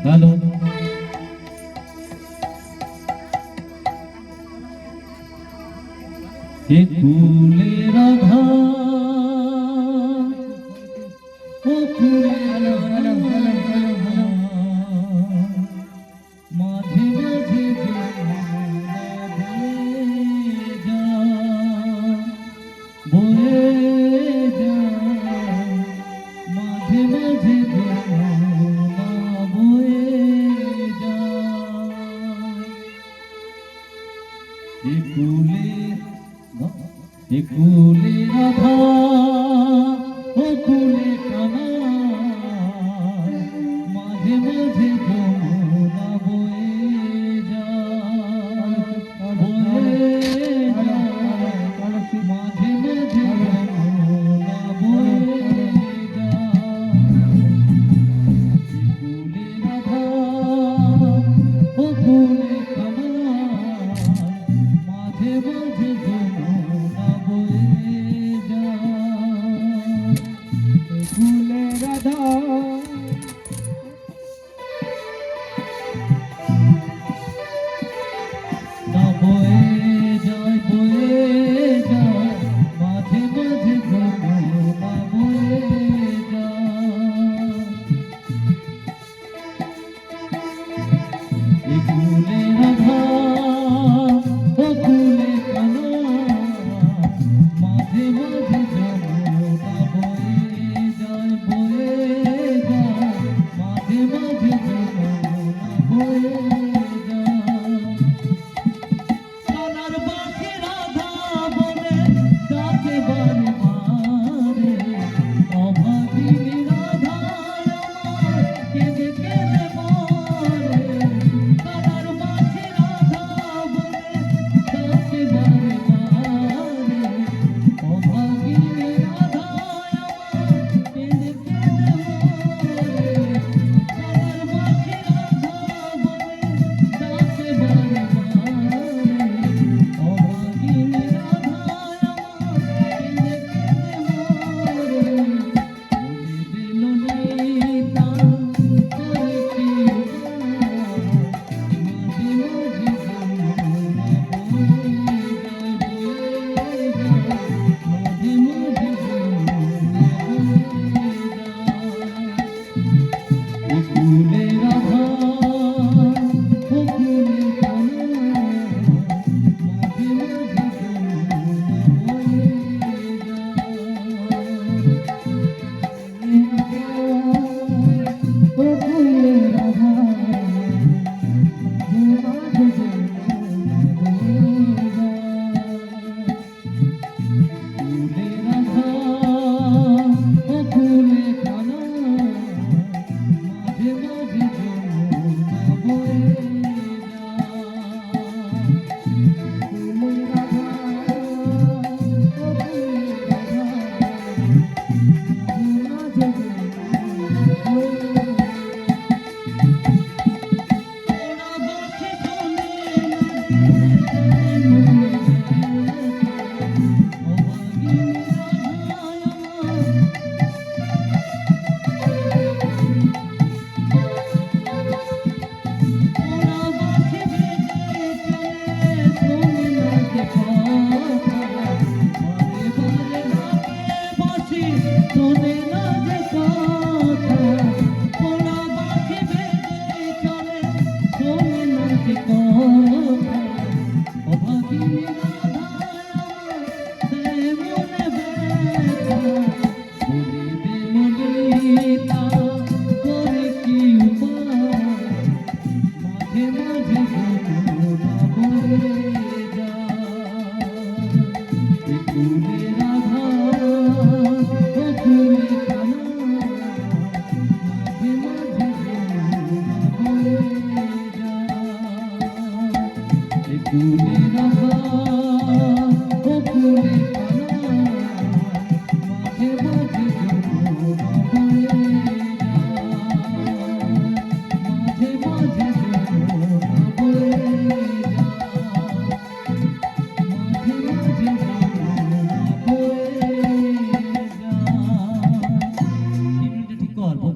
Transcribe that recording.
hello হে কুলে রাধা ও কুলে রাধা মাঝে মাঝে বয়ে যা মাঝে মাঝে বয়ে যা কুলে রাধা ও কুলে কানা মাঝে মাঝে যমুনা বয়ে যা মাঝে মাঝে যমুনা বয়ে যা কুলে রাধা ও কুলে কানা মাঝে মাঝে যমুনা বয়ে যা কুলে রাধা না বয়ে যায় মাঝে মাঝে যমুনা বয়ে যা কুলে রাধা ও কুলে কানা মাঝে মাঝে যমুনা বয়ে যায় মাঝে মাঝে যমুনা বয়ে যায় সোনার বাঁশি রাধা বলে ডাকে বারে বারে অভাগিনী রাধা আমার কেঁদে কেঁদে মরে সোনার বাঁশি রাধা বলে ডাকে বারে বারে অভাগিনী রাধা আমার কেঁদে কেঁদে মরে সোনার বাঁশি রাধা বলে ডাকে বারে বারে অভাগিনী রাধা আমার কেঁদে কেঁদে মরে বলে দিল নেতা করে কি মাঝে মাঝে যমুনা বয়ে যায় মাঝে মাঝে যমুনা বয়ে যায় কুলে রাধা ও কুলে কানা মাঝে মাঝে যমুনা বয়ে যায় ও কুলে রাধা মাঝে মাঝে যমুনা বয়ে যায় কুলে রাধা ও কুলে কানা মাঝে মাঝে যমুনা বয়ে যায় কুলে রাধা ও কুলে রাধা মাঝে মাঝে যমুনা বয়ে ওরা বসে শোনে অভাগিনী রাধা আমার ওরা বাঁশি বেজে চলে শোনে না যে কথা বারে বারে ডাকে বাঁশি শোনে না যে কথা ওরা বাঁশি বেজে চলে শোনে না যে কথা অভাগিনী রাধা আমার দেয় মনে ব্যথা বলে দিল নেতা করে কি উপায় মাঝে মাঝে যমুনা বয়ে যায় কুলে রাধা ও কুলে কানা মাঝে মাঝে যমুনা বয়ে যায় কুলে রাধা ও কুলে কানা